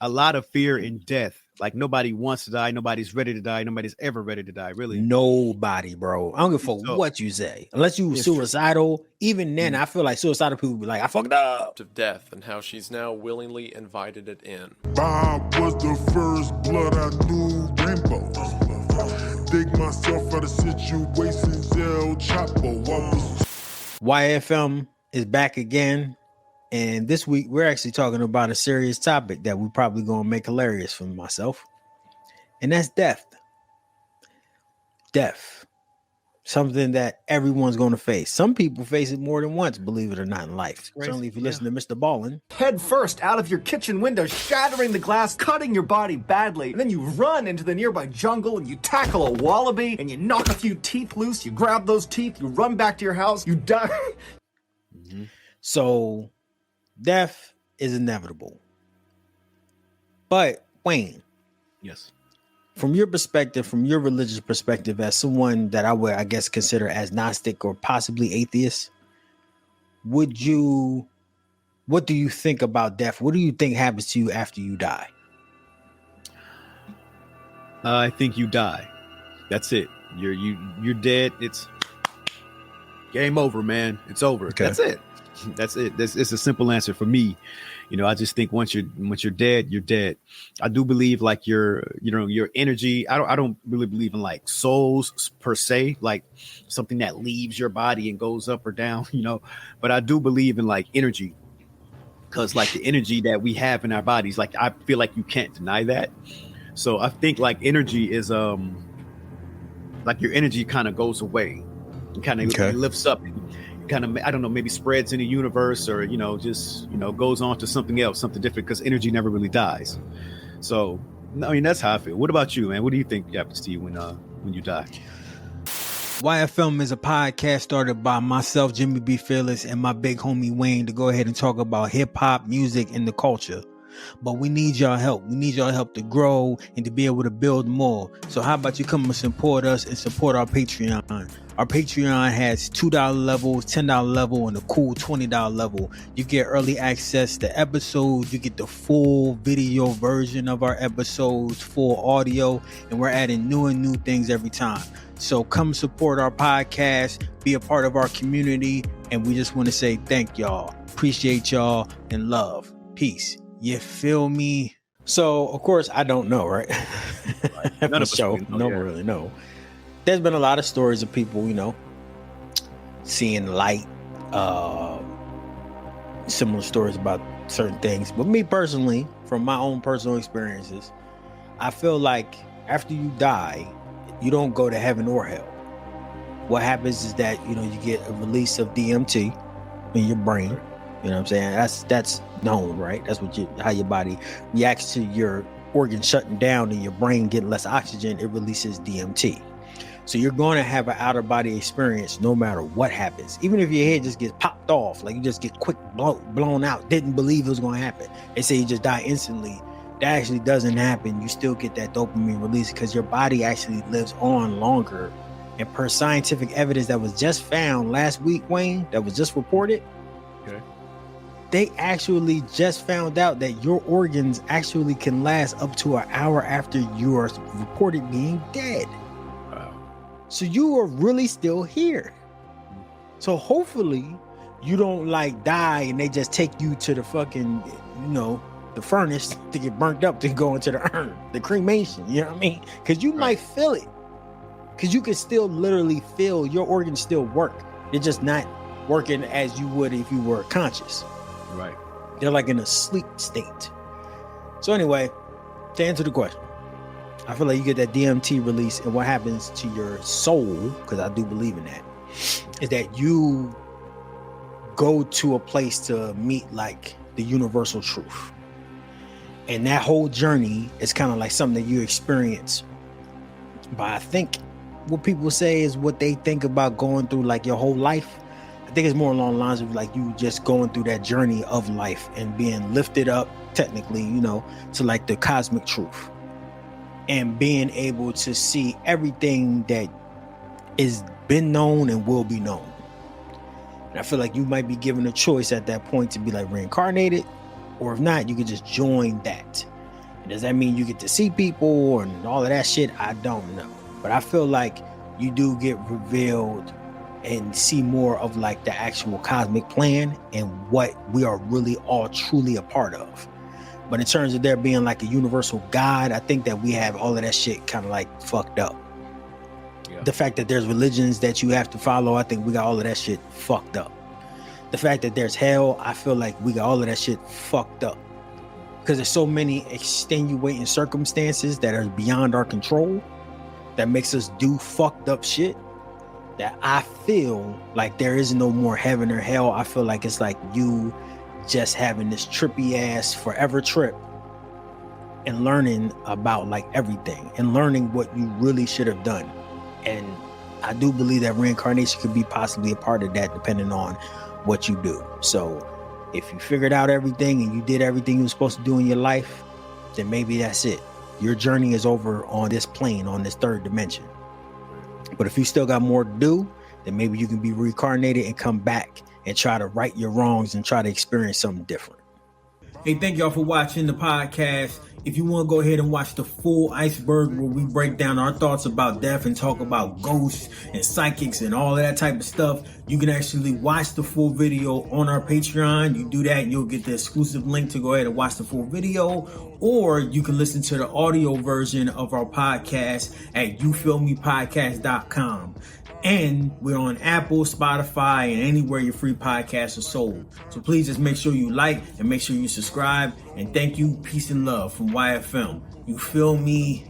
a lot of fear in death. Like nobody wants to die. Nobody's ready to die. Nobody's ever ready to die. Really. Nobody, bro. I don't give a fuck what you say. Unless you suicidal. Even then, I feel like suicidal people be like, I fucked up. Of death and how she's now willingly invited it in. Bob was the first blood I knew rainbow. Dig myself out of situations, El Chapo. YFM is back again. And this week, we're actually talking about a serious topic that we're probably going to make hilarious for myself. And that's death. Death. Something that everyone's going to face. Some people face it more than once, believe it or not, in life. Certainly if you listen to Mr. Ballin. Head first out of your kitchen window, shattering the glass, cutting your body badly. And then you run into the nearby jungle and you tackle a wallaby and you knock a few teeth loose. You grab those teeth, you run back to your house, you die. So death is inevitable. But Wayne. Yes. From your perspective, from your religious perspective, as someone that I would, I guess, consider as Gnostic or possibly atheist, what do you think about death? What do you think happens to you after you die? I think you die. That's it. You're dead. It's game over, man. It's over. Okay. That's it. That's it. It's a simple answer for me. You know, I just think once you're dead, you're dead. I do believe like your energy. I don't really believe in like souls per se, like something that leaves your body and goes up or down, you know, but I do believe in like energy, because like the energy that we have in our bodies, like I feel like you can't deny that. So I think like energy is like your energy kind of goes away and kind of lifts up. Kind of, I don't know, maybe spreads in the universe, or just goes on to something else, something different, because energy never really dies. So I mean, that's how I feel. What about you, man? What do you think happens to you when you die? YFM is a podcast started by myself, Jimmy B. Fearless, and my big homie Wayne to go ahead and talk about hip hop, music, and the culture. But we need y'all help. We need y'all help to grow and to be able to build more. So how about you come and support us and support our Patreon? Our Patreon has $2 level, $10 level, and a cool $20 level. You get early access to episodes. You get the full video version of our episodes, full audio, and we're adding new things every time. So come support our podcast, be a part of our community, and we just want to say thank y'all. Appreciate y'all and love. Peace. You feel me? So, of course, I don't know, right? None of us really know. There's been a lot of stories of people, seeing light, similar stories about certain things. But me personally, from my own personal experiences, I feel like after you die, you don't go to heaven or hell. What happens is that, you get a release of DMT in your brain. You know what I'm saying? That's known, right? That's how your body reacts to your organ shutting down and your brain getting less oxygen. It releases DMT. So you're going to have an outer body experience no matter what happens. Even if your head just gets popped off, like you just get quick blown out, didn't believe it was going to happen. They say you just die instantly. That actually doesn't happen. You still get that dopamine release because your body actually lives on longer. And per scientific evidence that was just found last week, Wayne, that was just reported, they actually just found out that your organs actually can last up to an hour after you are reported being dead. Wow. So you are really still here. So hopefully you don't die and they just take you to the fucking, the furnace to get burnt up to go into the urn, the cremation, you know what I mean? Because you might feel it. Because you can still literally feel your organs still work. They're just not working as you would if you were conscious. Right. They're like in a sleep state. So anyway, to answer the question, I feel like you get that DMT release, and what happens to your soul, because I do believe in that, is that you go to a place to meet like the universal truth. And that whole journey is kind of like something that you experience. But I think what people say is what they think about going through like your whole life. I think it's more along the lines of like you just going through that journey of life and being lifted up technically, to like the cosmic truth and being able to see everything that is been known and will be known. And I feel like you might be given a choice at that point to be like reincarnated, or if not, you could just join that. Does that mean you get to see people and all of that shit? I don't know. But I feel like you do get revealed and see more of like the actual cosmic plan and what we are really all truly a part of. But in terms of there being like a universal God, I think that we have all of that shit kind of like fucked up. Yeah. The fact that there's religions that you have to follow, I think we got all of that shit fucked up. The fact that there's hell, I feel like we got all of that shit fucked up. Because there's so many extenuating circumstances that are beyond our control that makes us do fucked up shit, that I feel like there is no more heaven or hell. I feel like it's like you just having this trippy ass forever trip and learning about like everything and learning what you really should have done. And I do believe that reincarnation could be possibly a part of that depending on what you do. So if you figured out everything and you did everything you were supposed to do in your life, then maybe that's it. Your journey is over on this plane, on this third dimension. But if you still got more to do, then maybe you can be reincarnated and come back and try to right your wrongs and try to experience something different. Hey, thank y'all for watching the podcast. If you want to go ahead and watch the full Iceberg, where we break down our thoughts about death and talk about ghosts and psychics and all of that type of stuff, you can actually watch the full video on our Patreon. You do that and you'll get the exclusive link to go ahead and watch the full video. Or you can listen to the audio version of our podcast at youfeelmepodcast.com. And we're on Apple, Spotify, and anywhere your free podcasts are sold. So please just make sure you like and make sure you subscribe. And thank you. Peace and love from YFM. You feel me?